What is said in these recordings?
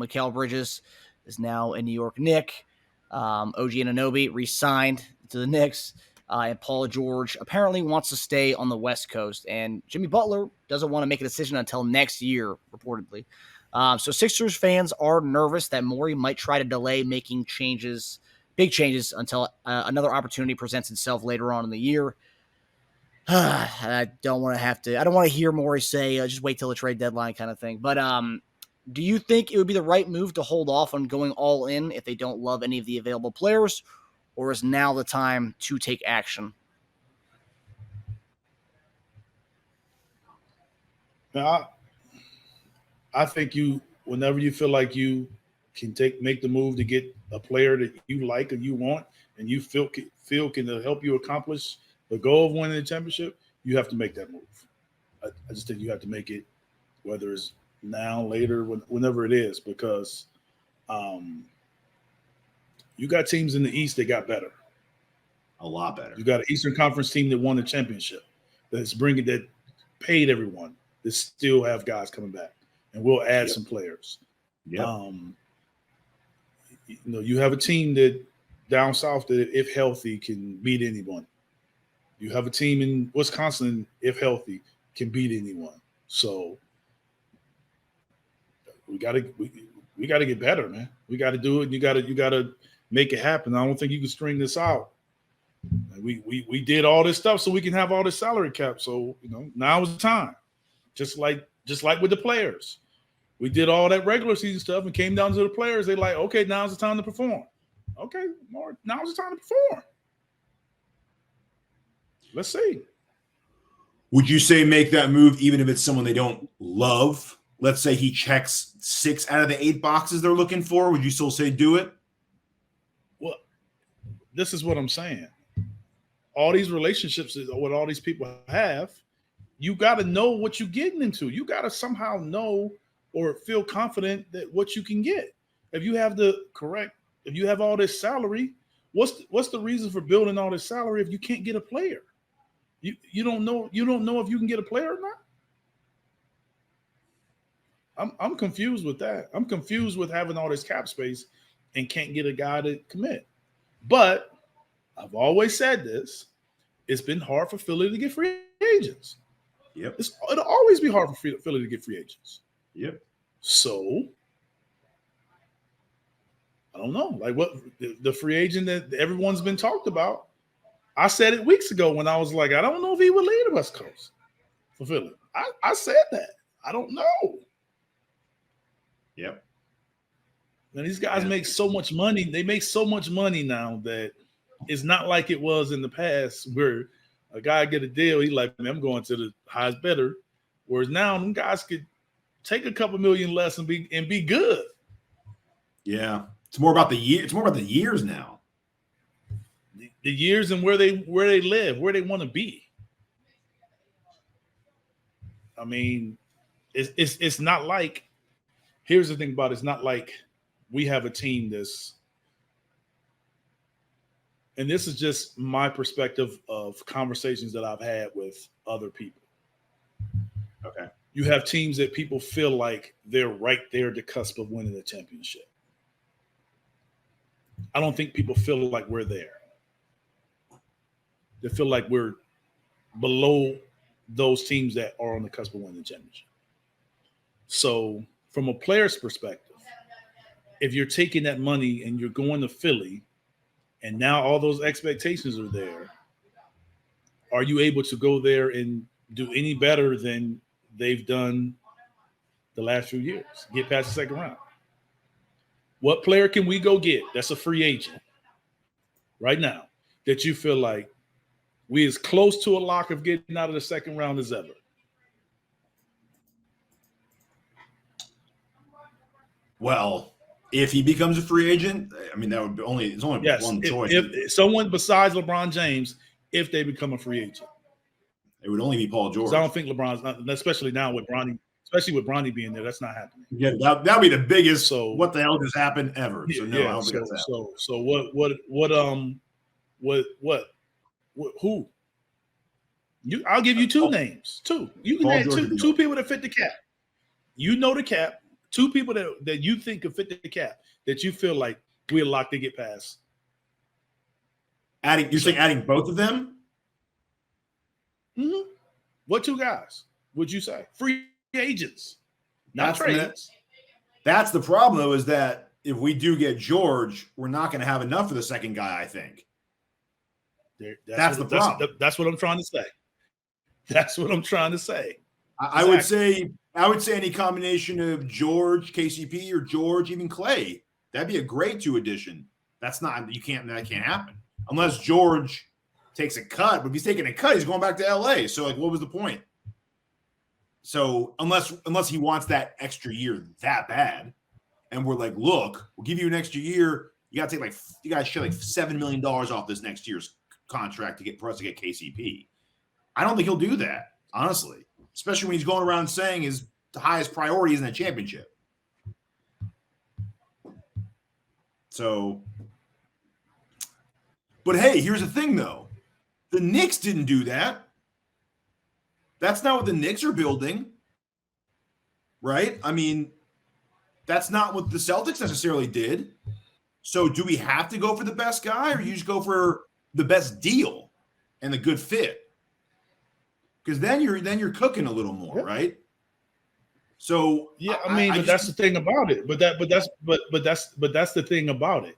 Mikal Bridges is now a New York Knick. OG Anunoby re-signed to the Knicks. And Paul George apparently wants to stay on the West Coast. And Jimmy Butler doesn't want to make a decision until next year, reportedly. So Sixers fans are nervous that Morey might try to delay making changes, big changes, until another opportunity presents itself later on in the year. I don't want to hear Morey say, just wait till the trade deadline kind of thing. But do you think it would be the right move to hold off on going all in if they don't love any of the available players? Or is now the time to take action? Now, I think whenever you feel like you can make the move to get a player that you like or you want, and you feel can help you accomplish the goal of winning the championship, you have to make that move. I just think you have to make it, whether it's now, later, whenever it is, because you got teams in the East that got better. A lot better. You got an Eastern Conference team that won the championship, that paid everyone, that still have guys coming back, and we'll add some players. Yeah. You have a team that down south that, if healthy, can beat anyone. You have a team in Wisconsin, if healthy, can beat anyone. So we got to get better, man. We got to do it. You got to make it happen. I don't think you can string this out. We did all this stuff so we can have all this salary cap. So now is the time. Just like with the players, we did all that regular season stuff and came down to the players. They're like, okay, now's the time to perform. Okay, Lord, now's the time to perform. Let's see. Would you say make that move even if it's someone they don't love? Let's say he checks 6 out of the 8 boxes they're looking for. Would you still say do it? Well, this is what I'm saying. All these relationships that what all these people have, you got to know what you're getting into. You got to somehow know or feel confident that what you can get. If you have all this salary, what's the reason for building all this salary if you can't get a player? You don't know if you can get a player or not. I'm confused with that. I'm confused with having all this cap space and can't get a guy to commit. But I've always said this. It's been hard for Philly to get free agents. Yep. It'll always be hard for Philly to get free agents. Yep. So I don't know. Like what the free agent that everyone's been talked about. I said it weeks ago when I was like, I don't know if he would leave the West Coast for Philly. I said that. I don't know. Yep. And these guys make so much money. They make so much money now that it's not like it was in the past where a guy get a deal. He's like, man, I'm going to the highest bidder. Whereas now them guys could take a couple million less and be good. Yeah. It's more about the year. It's more about the years now. The years and where they live, where they want to be. I mean, it's not like. Here's the thing about it. It's not like we have a team that's. And this is just my perspective of conversations that I've had with other people. Okay. You have teams that people feel like they're right there at the cusp of winning the championship. I don't think people feel like we're there. They feel like we're below those teams that are on the cusp of winning the championship. So from a player's perspective, if you're taking that money and you're going to Philly and now all those expectations are there, are you able to go there and do any better than they've done the last few years? Get past the second round. What player can we go get that's a free agent right now that you feel like we as close to a lock of getting out of the second round as ever? Well, if he becomes a free agent, I mean, that would be it's only one choice. If someone besides LeBron James, if they become a free agent, it would only be Paul George. I don't think LeBron's not, especially now with Bronny, especially with Bronny being there, that's not happening. Yeah, that would be the biggest. So what the hell just happened ever? So no, I don't think that's happening. So who? I'll give you two names. Two. You can name two people that fit the cap. You know the cap. Two people that you think could fit the cap that you feel like we're locked to get past. You're saying adding both of them? Mm-hmm. What two guys would you say? Free agents, not trades. That's the problem, though, is that if we do get George, we're not going to have enough for the second guy, I think. That's the problem. That's what I'm trying to say. That's what I'm trying to say. I would say any combination of George, KCP, or George, even Clay. That'd be a great 2 addition. That can't happen unless George takes a cut. But if he's taking a cut, he's going back to LA. So like, what was the point? So unless he wants that extra year that bad, and we're like, look, we'll give you an extra year. You got to share like $7 million off this next year's contract for us to get KCP. I don't think he'll do that, honestly, especially when he's going around saying his highest priority is in a championship. So, but hey, here's the thing, though. The Knicks didn't do that. That's not what the Knicks are building, right? I mean, that's not what the Celtics necessarily did. So do we have to go for the best guy, or you just go for the best deal and the good fit? Because then you're cooking a little more, right? So yeah, but that's the thing about it. But that's the thing about it.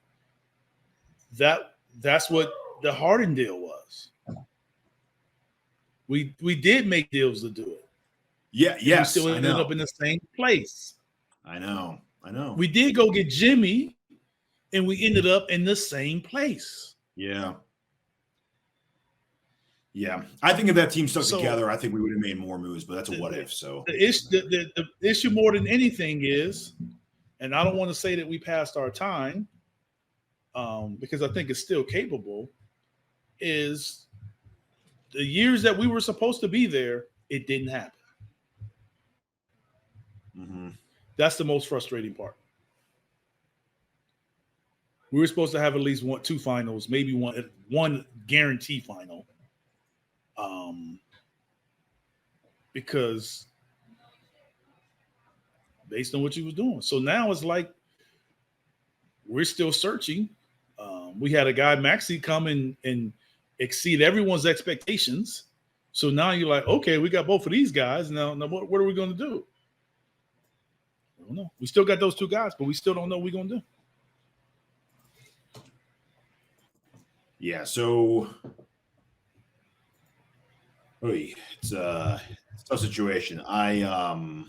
That's what the Harden deal was. We did make deals to do it. Yeah, yes. We still ended up in the same place. I know. We did go get Jimmy, and we ended up in the same place. Yeah. Yeah. I think if that team stuck together, I think we would have made more moves, but that's a what if. So the issue more than anything is, and I don't want to say that we passed our time, because I think it's still capable, is the years that we were supposed to be there, it didn't happen. Mm-hmm. That's the most frustrating part. We were supposed to have at least 2 finals, maybe one guarantee final. Because based on what you was doing. So now it's like we're still searching. We had a guy, Maxey, come and exceed everyone's expectations. So now you're like, okay, we got both of these guys. Now what are we going to do? I don't know. We still got those 2 guys, but we still don't know what we're going to do. Yeah, so it's a tough situation. I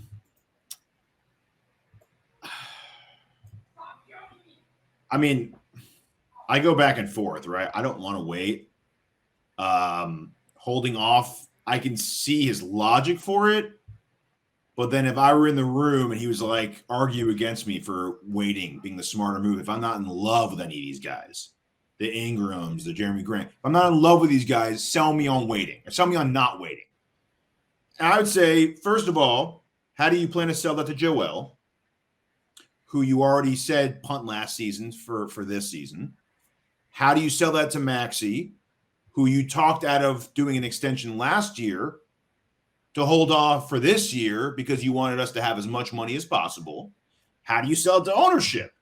mean, I go back and forth, right? I don't want to wait. Holding off, I can see his logic for it. But then if I were in the room and he was like argue against me for waiting, being the smarter move, if I'm not in love with any of these guys, the Ingrams, the Jeremy Grant, if I'm not in love with these guys, sell me on waiting or sell me on not waiting. And I would say, first of all, how do you plan to sell that to Joel, who you already said punt last season for this season? How do you sell that to Maxey, who you talked out of doing an extension last year to hold off for this year because you wanted us to have as much money as possible? How do you sell it to ownership,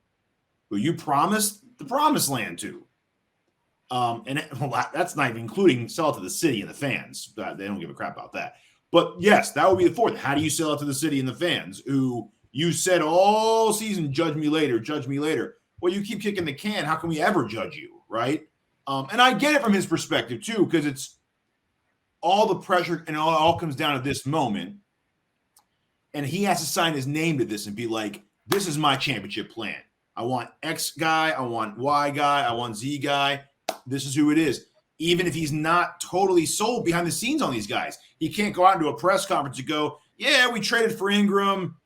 who you promised the promised land to? And that's not even including sell it to the city and the fans. They don't give a crap about that. But yes, that would be the fourth. How do you sell it to the city and the fans who you said all season, judge me later, judge me later? Well, you keep kicking the can. How can we ever judge you, right? And I get it from his perspective too, because it's all the pressure and it all comes down to this moment. And he has to sign his name to this and be like, this is my championship plan. I want X guy. I want Y guy. I want Z guy. This is who it is. Even if he's not totally sold behind the scenes on these guys, he can't go out into a press conference and go, yeah, we traded for Ingram.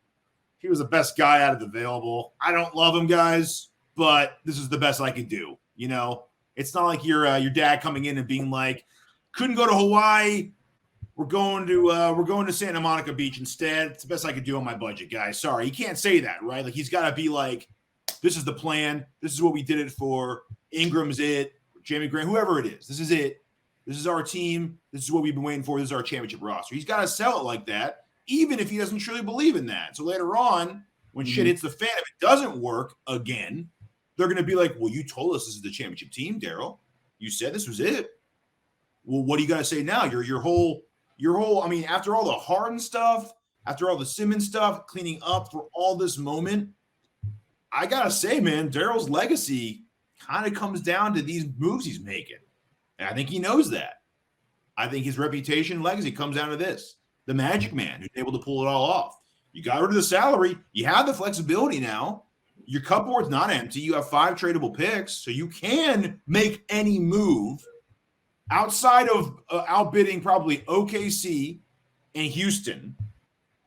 He was the best guy out of the available. I don't love him, guys, but this is the best I could do. You know, it's not like your dad coming in and being like, couldn't go to Hawaii. We're going to Santa Monica Beach instead. It's the best I could do on my budget, guys. Sorry, he can't say that, right? Like he's got to be like, this is the plan. This is what we did it for. Ingram's it. Jamie Grant, whoever it is. This is it. This is our team. This is what we've been waiting for. This is our championship roster. He's got to sell it like that, even if he doesn't truly believe in that. So later on, When shit hits the fan, if it doesn't work again, they're going to be like, well, you told us this is the championship team, Daryl. You said this was it. Well, what do you got to say now? Your whole, I mean, after all the Harden stuff, after all the Simmons stuff, cleaning up for all this moment, I got to say, man, Daryl's legacy kind of comes down to these moves he's making. And I think he knows that. I think his reputation and legacy comes down to this. The magic man who's able to pull it all off. You got rid of the salary. You have the flexibility now. Your cupboard's not empty. You have 5 tradable picks, so you can make any move outside of outbidding probably OKC and Houston,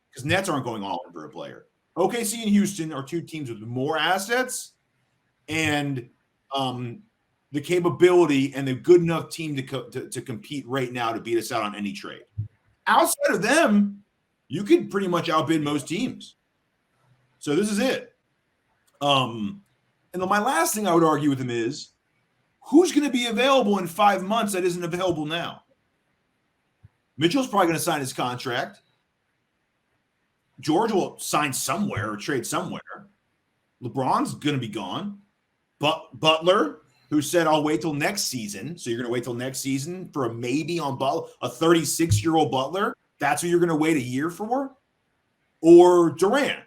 because Nets aren't going all in for a player. OKC and Houston are 2 teams with more assets and the capability and the good enough team to compete right now to beat us out on any trade. Outside of them, you could pretty much outbid most teams. So this is it. And then my last thing I would argue with him is, who's going to be available in 5 months that isn't available now? Mitchell's probably going to sign his contract. George will sign somewhere or trade somewhere. LeBron's going to be gone. But Butler, who said, I'll wait till next season. So you're going to wait till next season for a maybe on Butler, a 36-year-old Butler? That's who you're going to wait a year for? Or Durant?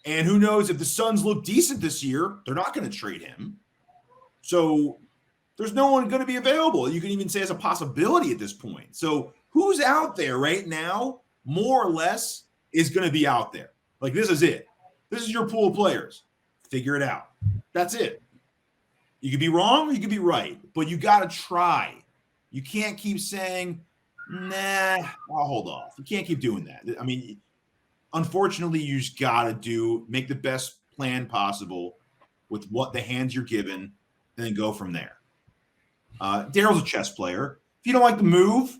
And who knows, if the Suns look decent this year, they're not going to trade him. So there's no one going to be available. You can even say as a possibility at this point. So who's out there right now, more or less, is going to be out there? Like, this is it. This is your pool of players. Figure it out. That's it. You could be wrong or you could be right, but you got to try. You can't keep saying, nah, I'll hold off. You can't keep doing that. I mean, unfortunately, you just got to make the best plan possible with what the hands you're given and then go from there. Daryl's a chess player. If you don't like the move,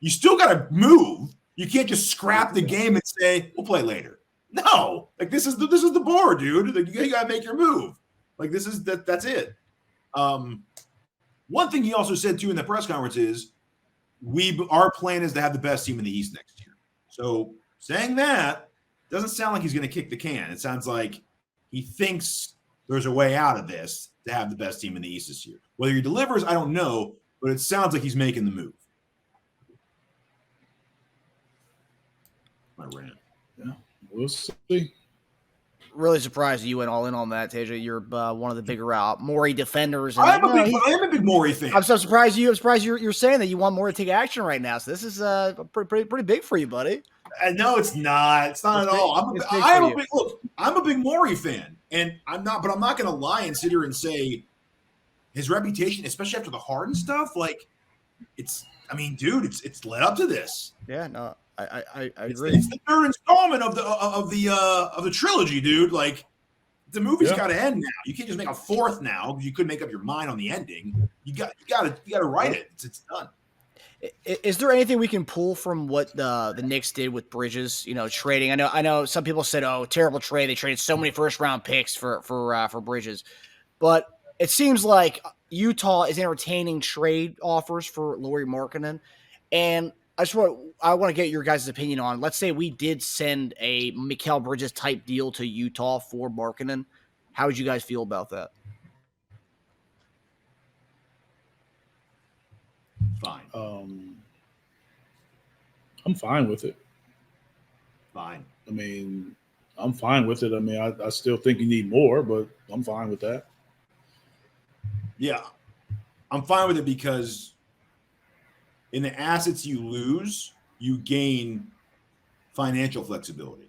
you still got to move. You can't just scrap the game and say, we'll play later. No, like this is the board, dude. Like, you got to make your move. Like, that's it. One thing he also said too in the press conference is our plan is to have the best team in the East next year. So saying that doesn't sound like he's going to kick the can. It sounds like he thinks there's a way out of this to have the best team in the East this year. Whether he delivers, I don't know, but it sounds like he's making the move. My rant. Yeah, we'll see. Really surprised you went all in on that, Teja. You're one of the bigger Morey defenders. And, I am a big Morey fan. I'm so surprised you. I'm surprised you're saying that you want Morey to take action right now. So this is pretty big for you, buddy. No, it's not. It's not at all. I'm a big Morey fan, and I'm not going to lie and sit here and say his reputation, especially after the Harden stuff, like it's led up to this. Yeah, no. I agree. It's the third installment of the trilogy, dude. Like, the movie's got to end now. You can't just make a fourth now because you couldn't make up your mind on the ending. You got to write it. It's done. Is there anything we can pull from what the Knicks did with Bridges? You know, trading. I know some people said, "Oh, terrible trade." They traded so many first-round picks for Bridges, but it seems like Utah is entertaining trade offers for Lauri Markkanen, and I want to get your guys' opinion on, let's say we did send a Mikal Bridges type deal to Utah for Markkanen. How would you guys feel about that? Fine. I'm fine with it. Fine. I mean, I'm fine with it. I mean, I still think you need more, but I'm fine with that. Yeah. I'm fine with it because in the assets you lose, you gain financial flexibility.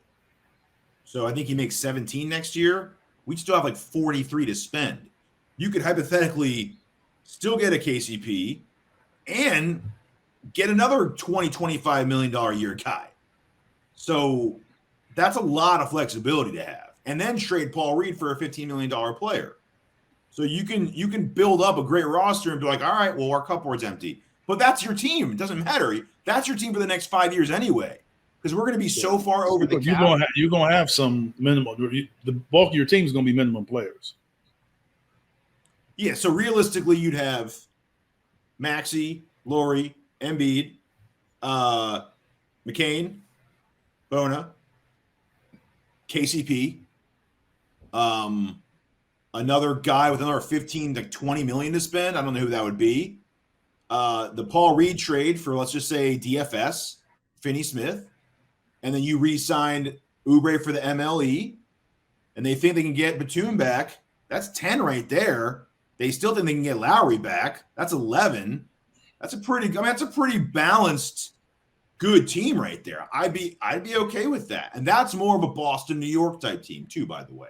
So I think he makes 17 next year. We'd still have like 43 to spend. You could hypothetically still get a KCP and get another $20, $25 million a year guy. So that's a lot of flexibility to have. And then trade Paul Reed for a $15 million player. So you can build up a great roster and be like, all right, well, our cupboard's empty. But that's your team. It doesn't matter. That's your team for the next 5 years anyway, because we're going to be so far over the cap. You're going to have some minimum. The bulk of your team is going to be minimum players. Yeah, so realistically, you'd have Maxey, Lauri, Embiid, McCain, Bona, KCP. Another guy with another 15 to 20 million to spend. I don't know who that would be. The Paul Reed trade for, let's just say, DFS, Finney Smith. And then you re-signed Oubre for the MLE. And they think they can get Batum back. That's 10 right there. They still think they can get Lauri back. That's 11. That's a pretty balanced, good team right there. I'd be okay with that. And that's more of a Boston, New York type team too, by the way,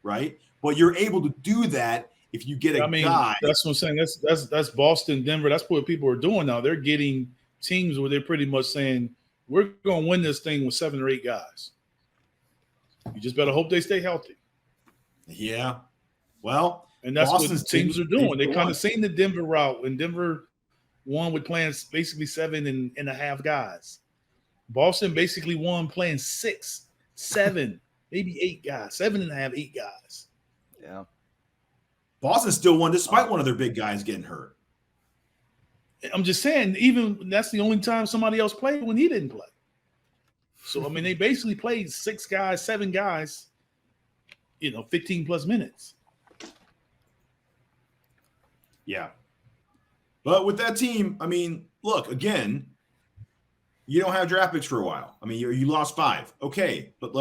right? But you're able to do that if you get a guy. That's what I'm saying. That's Boston, Denver. That's what people are doing now. They're getting teams where they're pretty much saying, we're going to win this thing with 7 or 8 guys. You just better hope they stay healthy. Yeah. Well, and that's Boston's what teams are doing. They kind of seen the Denver route, and Denver won with playing basically 7.5 guys. Boston basically won playing 6, 7, maybe 8 guys, 7.5, 8 guys. Yeah. Boston still won despite one of their big guys getting hurt. I'm just saying, even that's the only time somebody else played when he didn't play. So, I mean, they basically played 6 guys, 7 guys, 15 plus minutes. Yeah. But with that team, I mean, look, again, you don't have draft picks for a while. I mean, you lost 5. Okay. But,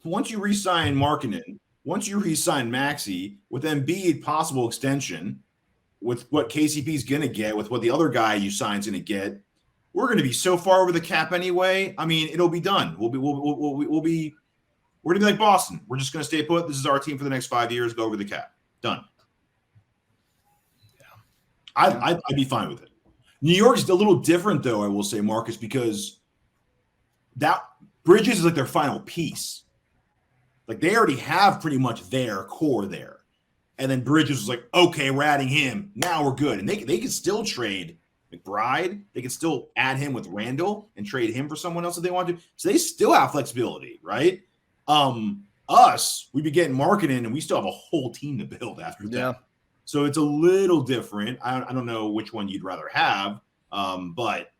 once you re-sign Markkanen, once you re-sign Maxey, with Embiid possible extension, with what KCP's going to get, with what the other guy you signed is going to get, we're going to be so far over the cap anyway. I mean, it'll be done. We're going to be like Boston. We're just going to stay put. This is our team for the next 5 years. Go over the cap. Done. I'd be fine with it. New York's a little different, though, I will say, Marcus, because that Bridges is like their final piece. They already have pretty much their core there. And then Bridges was like, okay, we're adding him. Now we're good. And they can still trade McBride. They can still add him with Randall and trade him for someone else if they want to. So they still have flexibility, right? We'd be getting Markkanen, and we still have a whole team to build after that. Yeah. So it's a little different. I don't know which one you'd rather have, but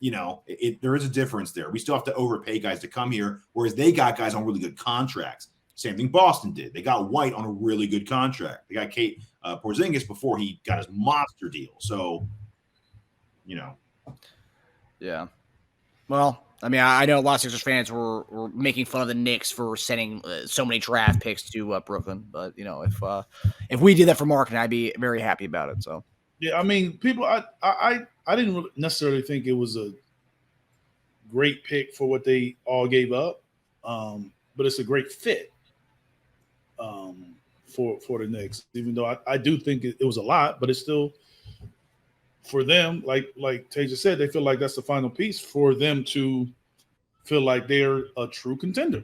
there is a difference there. We still have to overpay guys to come here, whereas they got guys on really good contracts. Same thing Boston did. They got White on a really good contract. They got Kate Porzingis before he got his monster deal. So, Yeah. Well, I mean, I know a lot of Sixers fans were making fun of the Knicks for sending so many draft picks to Brooklyn, but if we did that for Markkanen, I'd be very happy about it. So yeah, I mean, people, I didn't really necessarily think it was a great pick for what they all gave up, but it's a great fit for the Knicks. Even though I do think it was a lot, but it's still for them, like Teja said, they feel like that's the final piece for them to feel like they're a true contender.